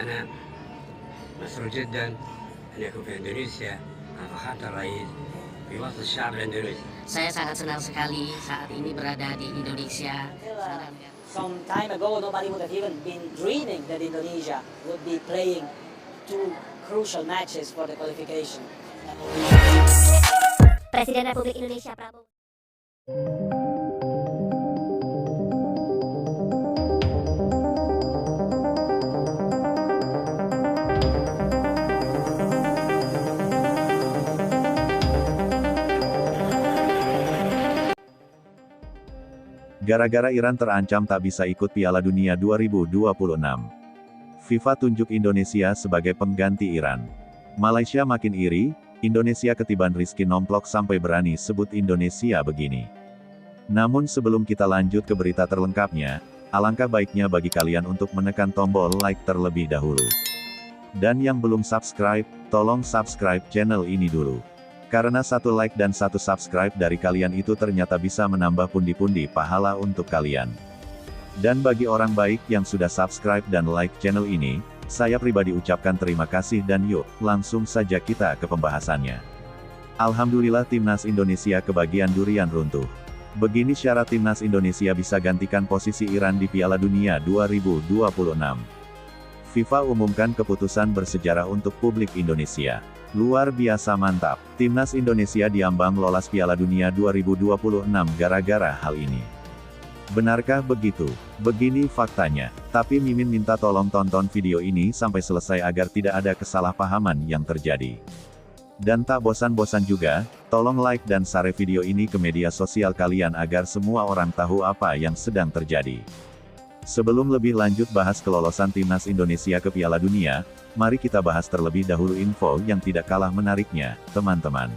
أنا مسرور جدا أن يكون في إندونيسيا مع فخامة الرئيس في وسط الشعب الإندونيسي. Saya sangat senang sekali saat ini berada di Indonesia. Some time ago, nobody would have even been dreaming that Indonesia would be playing two crucial matches for the qualification. Presiden Republik Indonesia Prabowo. Gara-gara Iran terancam tak bisa ikut Piala Dunia 2026. FIFA tunjuk Indonesia sebagai pengganti Iran. Malaysia makin iri, Indonesia ketiban Rizky nomplok sampai berani sebut Indonesia begini. Namun sebelum kita lanjut ke berita terlengkapnya, alangkah baiknya bagi kalian untuk menekan tombol like terlebih dahulu. Dan yang belum subscribe, tolong subscribe channel ini dulu. Karena satu like dan satu subscribe dari kalian itu ternyata bisa menambah pundi-pundi pahala untuk kalian. Dan bagi orang baik yang sudah subscribe dan like channel ini, saya pribadi ucapkan terima kasih dan yuk, langsung saja kita ke pembahasannya. Alhamdulillah Timnas Indonesia kebagian durian runtuh. Begini syarat Timnas Indonesia bisa gantikan posisi Iran di Piala Dunia 2026. FIFA umumkan keputusan bersejarah untuk publik Indonesia. Luar biasa mantap, Timnas Indonesia diambang lolos Piala Dunia 2026 gara-gara hal ini. Benarkah begitu? Begini faktanya, tapi Mimin minta tolong tonton video ini sampai selesai agar tidak ada kesalahpahaman yang terjadi. Dan tak bosan-bosan juga, tolong like dan share video ini ke media sosial kalian agar semua orang tahu apa yang sedang terjadi. Sebelum lebih lanjut bahas kelolosan Timnas Indonesia ke Piala Dunia, mari kita bahas terlebih dahulu info yang tidak kalah menariknya, teman-teman.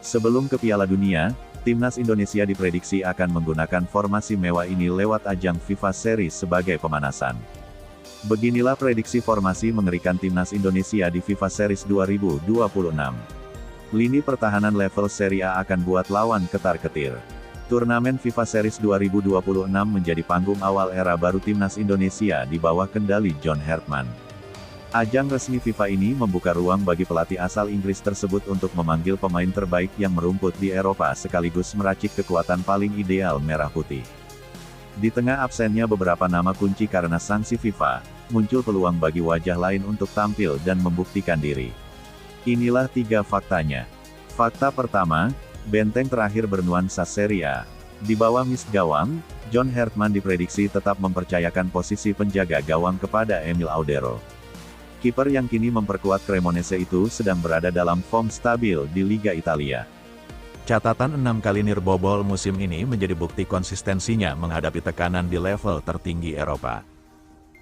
Sebelum ke Piala Dunia, Timnas Indonesia diprediksi akan menggunakan formasi mewah ini lewat ajang FIFA Series sebagai pemanasan. Beginilah prediksi formasi mengerikan Timnas Indonesia di FIFA Series 2026. Lini pertahanan level Serie A akan buat lawan ketar-ketir. Turnamen FIFA Series 2026 menjadi panggung awal era baru Timnas Indonesia di bawah kendali John Hartman. Ajang resmi FIFA ini membuka ruang bagi pelatih asal Inggris tersebut untuk memanggil pemain terbaik yang merumput di Eropa sekaligus meracik kekuatan paling ideal merah putih. Di tengah absennya beberapa nama kunci karena sanksi FIFA, muncul peluang bagi wajah lain untuk tampil dan membuktikan diri. Inilah 3 faktanya. Fakta pertama, benteng terakhir bernuansa Serie A. Di bawah Miss Gawang, John Hartman diprediksi tetap mempercayakan posisi penjaga gawang kepada Emil Audero. Kiper yang kini memperkuat Cremonese itu sedang berada dalam form stabil di Liga Italia. Catatan 6 kali nirbobol musim ini menjadi bukti konsistensinya menghadapi tekanan di level tertinggi Eropa.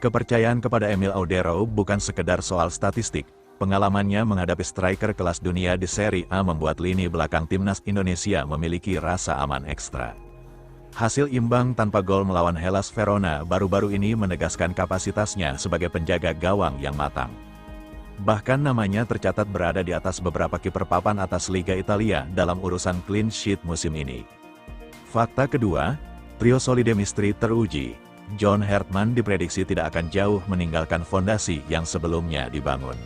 Kepercayaan kepada Emil Audero bukan sekedar soal statistik. Pengalamannya menghadapi striker kelas dunia di Serie A membuat lini belakang Timnas Indonesia memiliki rasa aman ekstra. Hasil imbang tanpa gol melawan Hellas Verona baru-baru ini menegaskan kapasitasnya sebagai penjaga gawang yang matang. Bahkan namanya tercatat berada di atas beberapa kiper papan atas Liga Italia dalam urusan clean sheet musim ini. Fakta kedua, trio solide misteri teruji. John Hartman diprediksi tidak akan jauh meninggalkan fondasi yang sebelumnya dibangun.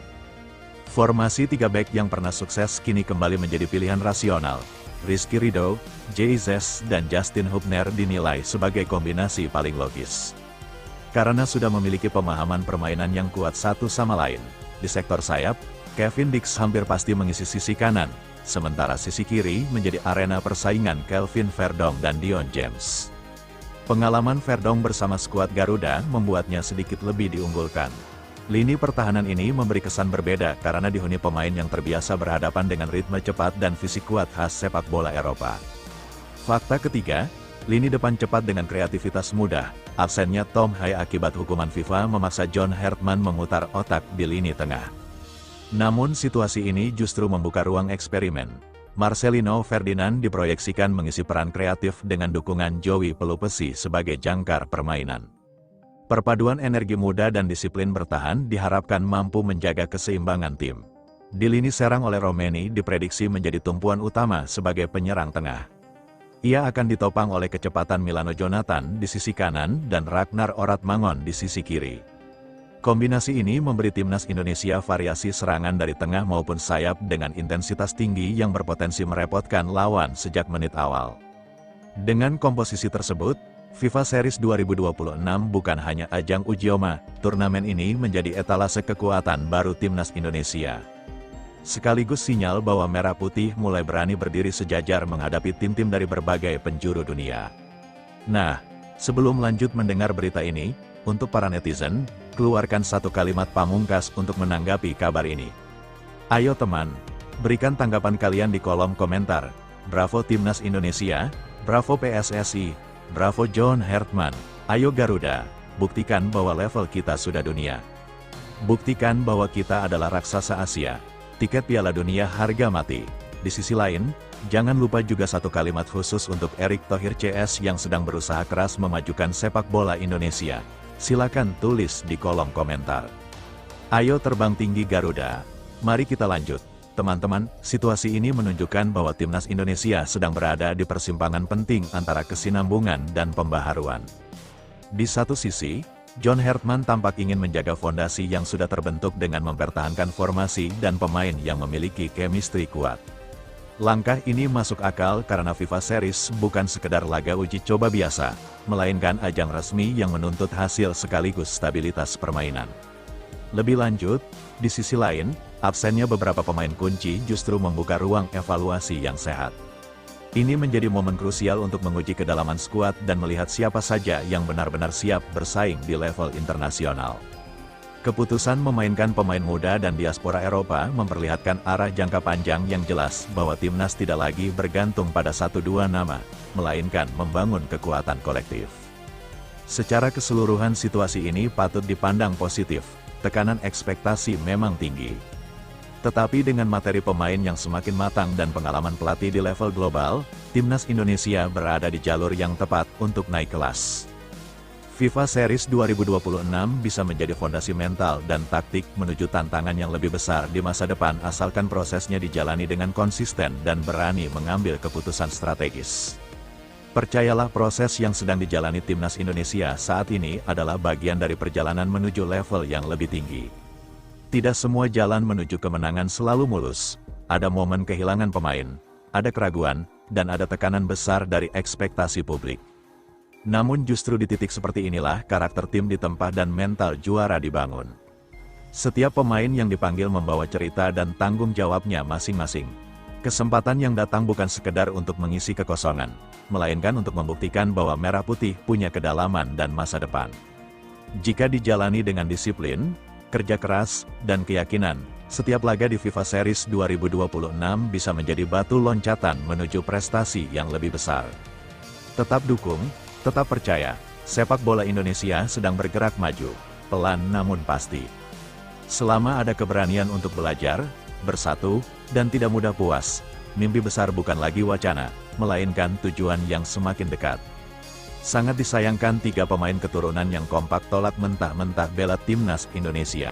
Formasi 3 bek yang pernah sukses kini kembali menjadi pilihan rasional. Rizky Ridho, Jesus, dan Justin Hubner dinilai sebagai kombinasi paling logis. Karena sudah memiliki pemahaman permainan yang kuat satu sama lain. Di sektor sayap, Kevin Dix hampir pasti mengisi sisi kanan, sementara sisi kiri menjadi arena persaingan Kelvin Verdong dan Dion James. Pengalaman Verdong bersama skuad Garuda membuatnya sedikit lebih diunggulkan. Lini pertahanan ini memberi kesan berbeda karena dihuni pemain yang terbiasa berhadapan dengan ritme cepat dan fisik kuat khas sepak bola Eropa. Fakta ketiga, lini depan cepat dengan kreativitas mudah. Absennya Tom Hay akibat hukuman FIFA memaksa John Hartman memutar otak di lini tengah. Namun situasi ini justru membuka ruang eksperimen. Marcelino Ferdinand diproyeksikan mengisi peran kreatif dengan dukungan Joey Pelupesi sebagai jangkar permainan. Perpaduan energi muda dan disiplin bertahan diharapkan mampu menjaga keseimbangan tim. Di lini serang oleh Romeni diprediksi menjadi tumpuan utama sebagai penyerang tengah. Ia akan ditopang oleh kecepatan Milano Jonathan di sisi kanan dan Ragnar Oratmangon di sisi kiri. Kombinasi ini memberi timnas Indonesia variasi serangan dari tengah maupun sayap dengan intensitas tinggi yang berpotensi merepotkan lawan sejak menit awal. Dengan komposisi tersebut, FIFA Series 2026 bukan hanya ajang uji coba, turnamen ini menjadi etalase kekuatan baru timnas Indonesia. Sekaligus sinyal bahwa Merah Putih mulai berani berdiri sejajar menghadapi tim-tim dari berbagai penjuru dunia. Nah, sebelum lanjut mendengar berita ini, untuk para netizen, keluarkan satu kalimat pamungkas untuk menanggapi kabar ini. Ayo teman, berikan tanggapan kalian di kolom komentar. Bravo Timnas Indonesia, bravo PSSI, bravo John Hertman, ayo Garuda, buktikan bahwa level kita sudah dunia. Buktikan bahwa kita adalah raksasa Asia. Tiket Piala Dunia harga mati. Di sisi lain, jangan lupa juga satu kalimat khusus untuk Erick Thohir CS yang sedang berusaha keras memajukan sepak bola Indonesia. Silakan tulis di kolom komentar. Ayo terbang tinggi Garuda. Mari kita lanjut. Teman-teman, situasi ini menunjukkan bahwa timnas Indonesia sedang berada di persimpangan penting antara kesinambungan dan pembaharuan. Di satu sisi, John Hertman tampak ingin menjaga fondasi yang sudah terbentuk dengan mempertahankan formasi dan pemain yang memiliki chemistry kuat. Langkah ini masuk akal karena FIFA Series bukan sekedar laga uji coba biasa, melainkan ajang resmi yang menuntut hasil sekaligus stabilitas permainan. Lebih lanjut, di sisi lain, absennya beberapa pemain kunci justru membuka ruang evaluasi yang sehat. Ini menjadi momen krusial untuk menguji kedalaman skuad dan melihat siapa saja yang benar-benar siap bersaing di level internasional. Keputusan memainkan pemain muda dan diaspora Eropa memperlihatkan arah jangka panjang yang jelas bahwa timnas tidak lagi bergantung pada 1-2 nama, melainkan membangun kekuatan kolektif. Secara keseluruhan situasi ini patut dipandang positif, tekanan ekspektasi memang tinggi. Tetapi dengan materi pemain yang semakin matang dan pengalaman pelatih di level global, timnas Indonesia berada di jalur yang tepat untuk naik kelas. FIFA Series 2026 bisa menjadi fondasi mental dan taktik menuju tantangan yang lebih besar di masa depan asalkan prosesnya dijalani dengan konsisten dan berani mengambil keputusan strategis. Percayalah, proses yang sedang dijalani timnas Indonesia saat ini adalah bagian dari perjalanan menuju level yang lebih tinggi. Tidak semua jalan menuju kemenangan selalu mulus, ada momen kehilangan pemain, ada keraguan, dan ada tekanan besar dari ekspektasi publik. Namun justru di titik seperti inilah karakter tim ditempa dan mental juara dibangun. Setiap pemain yang dipanggil membawa cerita dan tanggung jawabnya masing-masing. Kesempatan yang datang bukan sekedar untuk mengisi kekosongan, melainkan untuk membuktikan bahwa Merah Putih punya kedalaman dan masa depan. Jika dijalani dengan disiplin, kerja keras, dan keyakinan, setiap laga di FIFA Series 2026 bisa menjadi batu loncatan menuju prestasi yang lebih besar. Tetap dukung, tetap percaya, sepak bola Indonesia sedang bergerak maju, pelan namun pasti. Selama ada keberanian untuk belajar, bersatu, dan tidak mudah puas, mimpi besar bukan lagi wacana, melainkan tujuan yang semakin dekat. Sangat disayangkan 3 pemain keturunan yang kompak tolak mentah-mentah bela timnas Indonesia.